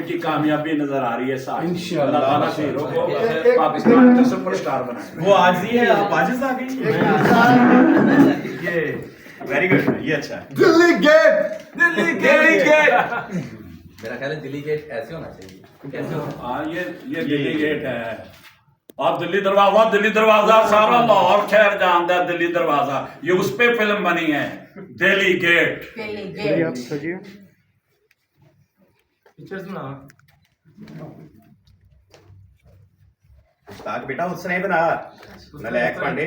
Gate की कामयाबी नजर आ रही है साथ। इंशाअल्लाह। अल्लाह ताला से हीरो को पाकिस्तान के सुपरस्टार बनाए। वो आज ही है, आप आज आ गई। ये वेरी गुड, ये अच्छा है। Delhi gate, Delhi gate. मेरा ख्याल है दिल्ली गेट ऐसे होना चाहिए। कैसे होना? हाँ ये दिल्ली गेट है। और दिल्ली दरवाजा सारा लाहौर खैर जानता है। दिल्ली दरवाजा ये उस पे फिल्म बनी है, दिल्ली गेट। पिक्चर्स बना ताज बेटा उससे नहीं बना नलायक पांडे।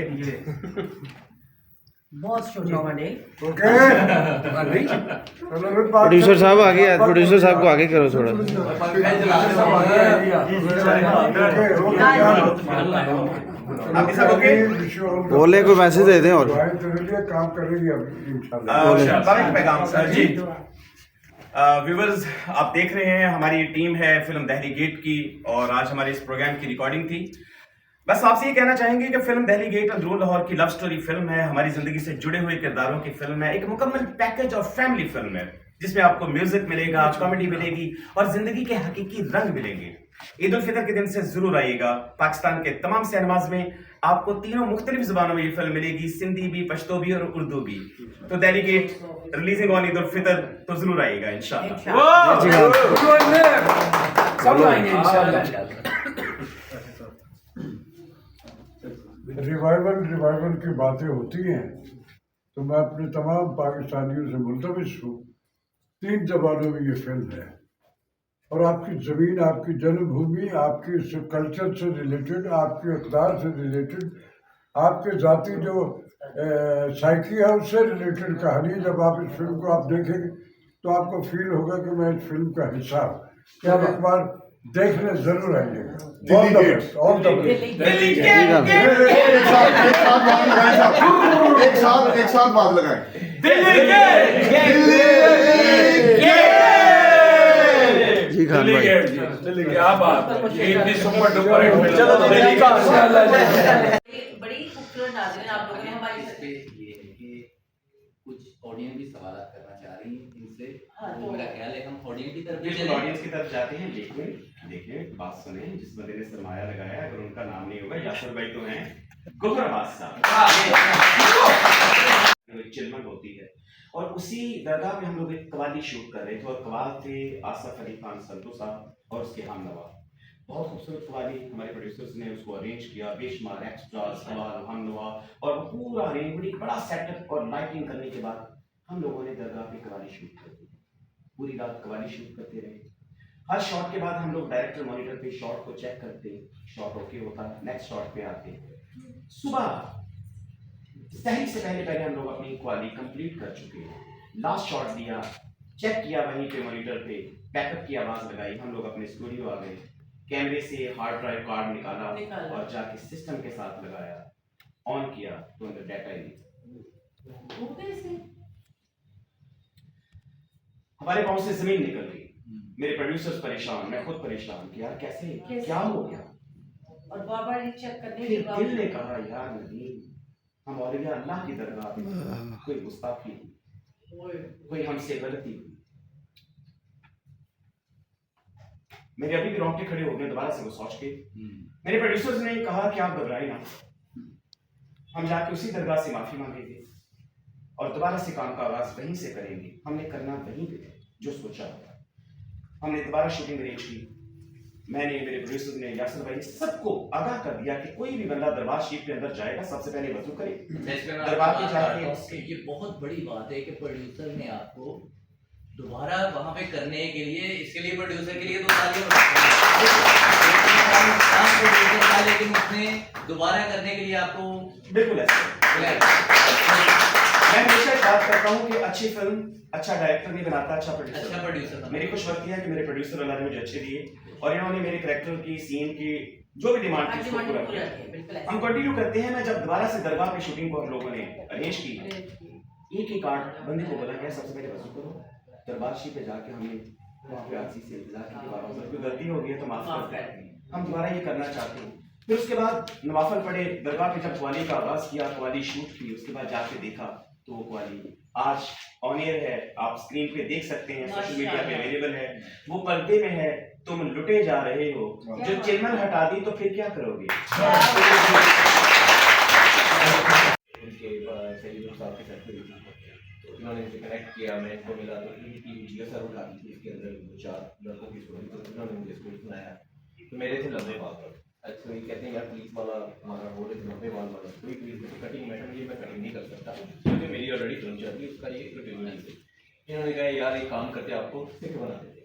बहुत छोटा बने। प्रोड्यूसर साहब आगे, प्रोड्यूसर साहब को आगे करो थोड़ा। आप सब ओके? बोले कोई मैसेज दे दें और काम करेगी अब एक पैगाम सर जी। व्यूवर्स, आप देख रहे हैं हमारी टीम है फिल्म दिल्ली गेट की, और आज हमारे इस प्रोग्राम की रिकॉर्डिंग थी। बस आपसे ये कहना चाहेंगे कि फिल्म दिल्ली गेट अंदरून लाहौर की लव स्टोरी फिल्म है, हमारी जिंदगी से जुड़े हुए किरदारों की फिल्म है, एक मुकम्मल पैकेज और फैमिली फिल्म है जिसमें आपको म्यूजिक मिलेगा, कॉमेडी मिलेगी और जिंदगी के हकीकी रंग मिलेंगे। ईद उल फितर के दिन से जरूर आइएगा। पाकिस्तान के तमाम सिनेमाज में आपको तीनों मुख्तलिफ जुबानों में ये फिल्म मिलेगी, सिंधी भी, पश्तो भी और उर्दू भी। तो Delhi gate releasing on Eid ul Fitr, तो जरूर आइएगा इंशाल्लाह। सब आएंगे इंशाल्लाह। रिवाइवल की बातें होती हैं तो मैं अपने तमाम पाकिस्तानियों से मुल्तमिस हूँ, 3 जबानों में ये फिल्म है और आपकी ज़मीन, आपकी जन्मभूमि, आपकी कल्चर से रिलेटेड, आपके इक़दार से रिलेटेड, आपके ज़ाती जो साइकी है उससे रिलेटेड कहानी। जब आप इस फिल्म को आप देखेंगे तो आपको फील होगा कि मैं इस फिल्म का हिस्सा हूँ। क्या आप एक बार देखने जरूर आइएगा। दिल्ली गेट। एक साथ बात लगाएं। जी खान दिल्ली भाई। गेट जी, क्या बात है, ये इतनी सुपर डुपर हिट फिल्म। चलो दिल्ली का बड़ी खूबसूरत नाज़रीन आप लोगों ने हमारी ये है कि कुछ ऑडियंस भी सवाल करना चाह रही है इनसे। हाँ, तो मेरा ख्याल है हम ऑडियंस की तरफ भी बिल्कुल चलें। ऑडियंस की तरफ जाते हैं। देखिए बात सुने, जिस बंदे ने सरमाया लगाया, अगर उनका नाम नहीं होगा, यासर भाई तो हैं, गोहर बादशाह चिलमन होती है। और उसी दरगाह पे हम लोग एक कवाली शूट कर रहे थे और कवाल थे आसफ अली खान संतू साहब और उसके हम नवा। बहुत खूबसूरत कवाली, हमारे प्रोड्यूसर्स ने उसको अरेंज किया, बेशुमार एक्स्ट्रास, कवाल, हम नवा और पूरा अरेंजमेंट, बड़ा सेटअप और लाइटिंग करने के बाद हम लोगों ने दरगाह पे कवाली शूट कर दी। पूरी रात कवाली शूट करते रहे। हर शॉट के बाद हम लोग डायरेक्टर मॉनिटर पे शॉट को चेक करते, शॉट ओके होता, नेक्स्ट शॉट पे आते। सुबह सहरी से पहले हम लोग अपनी क्वाली कंप्लीट कर चुके हैं। लास्ट शॉट दिया, चेक किया वहीं पे मॉनिटर पे, बैकअप की आवाज लगाई, हम लोग अपने स्टूडियो आ गए, कैमरे से हार्ड ड्राइव कार्ड निकाला और जाके सिस्टम के साथ लगाया, ऑन किया तो अंदर डाटा ही नहीं। हमारे पाँव से जमीन निकल गई। मेरे प्रोड्यूसर्स परेशान, मैं खुद परेशान कि यार कैसे क्या हो गया। और बार-बार चेक करने के फिर बाद दिल ने कहा यार नहीं, हम और अल्लाह की दरगाह पे कोई गुस्ताखी हुई, कोई हमसे गलती हुई। मेरे अभी भी रोंगटे खड़े हो गए दोबारा से वो सोच के। मेरे प्रोड्यूसर्स ने कहा कि आप घबराए ना, हम जाके उसी दरगाह से माफी मांगेंगे और दोबारा से काम का आगाज वहीं से करेंगे। हमने करना वहीं पे जो सोचा था। हमने दोबारा शूटिंग अरेंज की। मैंने, मेरे प्रोड्यूसर ने, यासर भाई ने सबको आगाह कर दिया कि कोई भी बंदा दरबार शरीफ के अंदर जाएगा सबसे पहले वजू करे, दरबार पे जाके। ये बहुत बड़ी बात है कि प्रोड्यूसर ने आपको दोबारा वहां पे करने के लिए, इसके लिए प्रोड्यूसर के लिए तो तालियां बजाते, लेकिन उसने दोबारा करने के लिए आपको बिल्कुल ऐसा। मैं हमेशा बात करता हूँ कि अच्छी फिल्म अच्छा डायरेक्टर नहीं बनाता, अच्छा प्रोड्यूसर। मेरी खुशबख्ती है कि मेरे प्रोड्यूसर अल्लाह ने मुझे अच्छे दिए और इन्होंने मेरे कैरेक्टर की, सीन की जो भी डिमांड थी उसको पूरा किया। हम कंटिन्यू करते हैं। मैं जब दोबारा से दरगाह पे शूटिंग को हम लोगों ने अरेंज की, एक आठ बंदे को बोला गया सबसे पहले वजू करो, दरबार शरीफ पे जाके हमने वहाँ पे आरसी से इंतजार की बाबा कोई गलती हो गई है तो माफ कर दें, हम दोबारा ये करना चाहते हैं। फिर उसके बाद नवाफल पढ़े, दरगाह पे जब कवाली का आगाज किया, कवाली शूट की, उसके बाद जाके देखा तो वो कवाली आज ऑन एयर है, आप स्क्रीन पे देख सकते हैं, सोशल मीडिया पे अवेलेबल है, वो पर्दे में है। तुम लुटे जा रहे हो, जो चिलमन हटा दी तो फिर क्या करोगे। उनके सैयद साहब के साथ हुई थी, तो उन्होंने मुझे कनेक्ट किया, मैं इनको मिला तो इनकी वीडियो सर उठा दी थी, इसके अंदर 2-4 लड़कों की स्टोरी, तो उन्होंने मुझे स्टोरी सुनाया। तो मेरे थे लंबे बाल पर, एक्चुअली कहते हैं यार पुलिस वाला हमारा रोल है, लंबे बाल वाला कोई पुलिस कटिंग मैटर ये मैं कटिंग नहीं कर सकता क्योंकि मेरी ऑलरेडी फिल्म चल रही है, उसका ये कंटिन्यू नहीं थी। इन्होंने कहा यार एक काम करते आपको सिख बना देते,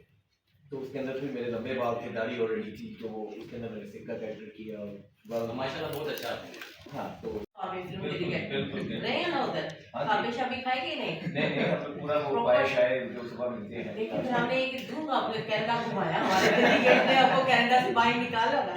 तो उसके अंदर फिर मेरे लंबे बाल थे, दाढ़ी ऑलरेडी थी, तो वो उसके अंदर मैंने सिख का कैरेक्टर किया और माशाल्लाह बहुत अच्छा है। हाँ तो आप एक फिल्म डेलीगेट रहे हैं ना उधर, काफी शाबी खाएगी नहीं? नहीं हम लोग पूरा वो पाए शायद जो सुबह मिलते हैं। लेकिन फिर हमने एक धूम आपने कनाडा घुमाया, हमारे डेलीगेट ने आपको कनाडा से बाहर निकाला ना,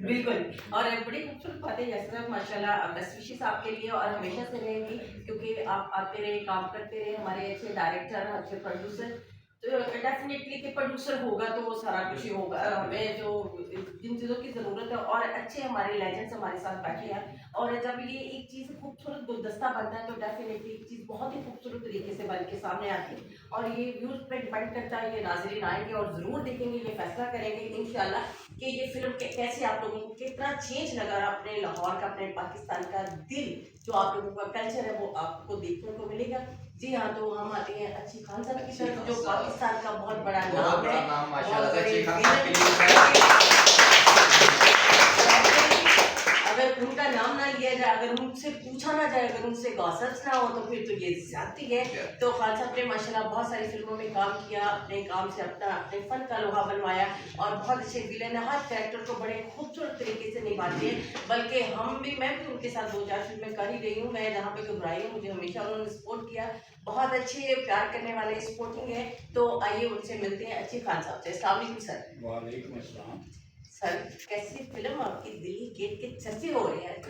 बिल्कुल। और बड़ी खूबसूरत बातें जैसे माशाल्लाह, बेस्ट विशेस आपके लिए और हमेशा से रहेंगी, क्योंकि आप आते रहे, काम करते रहे, हमारे अच्छे डायरेक्टर, अच्छे प्रोड्यूसर, तो डेफिनेटली कि प्रोड्यूसर होगा तो वो सारा कुछ ही होगा। हमें जो जिन चीज़ों की ज़रूरत है, और अच्छे हमारे लेजेंड्स हमारे साथ बैठे हैं, और जब ये एक चीज़ खूबसूरत गुलदस्ता बनता है तो डेफिनेटली एक चीज़ बहुत ही खूबसूरत तरीके से बन के सामने आती है। और ये व्यूज़ पे डिपेंड करता है, ये नाज़रीन आएंगे और ज़रूर देखेंगे, ये फैसला करेंगे इंशाल्लाह कि ये फिल्म कैसे आप लोगों को कितना चेंज लगा, अपने लाहौर का, अपने पाकिस्तान का दिल, जो आप लोगों का कल्चर है वो आपको देखने को मिलेगा। जी हाँ, तो हम आते हैं अच्छी खान साहब की तरफ, जो पाकिस्तान का बहुत बड़ा नाम है, बहुत बड़े अगर उनका नाम ना लिया जाए, अगर उनसे पूछा ना जाए, अगर उनसे गॉसिप्स ना हो तो फिर तो ये ज्यादती है। तो खान साहब ने माशाल्लाह बहुत सारी फिल्मों में काम किया, अपने काम से अपने फन का लोहा बनवाया, और बहुत अच्छे विलेन है, हर कैरेक्टर को बड़े खूबसूरत तरीके से निभाते हैं। बल्कि मैं भी उनके साथ 2-4 फिल्में कर ही रही हूँ, मैं जहाँ पे घबराई हूँ, मुझे हमेशा उन्होंने सपोर्ट किया, बहुत अच्छे प्यार करने वाले सपोर्टिंग है। तो आइए उनसे मिलते हैं, अच्छी खान साहब से। अस्सलाम वालेकुम सर। वालेकुम अस्सलाम। सर, कैसी फिल्म आपकी, दिल्ली गेट के चर्चे हो रहे हैं तो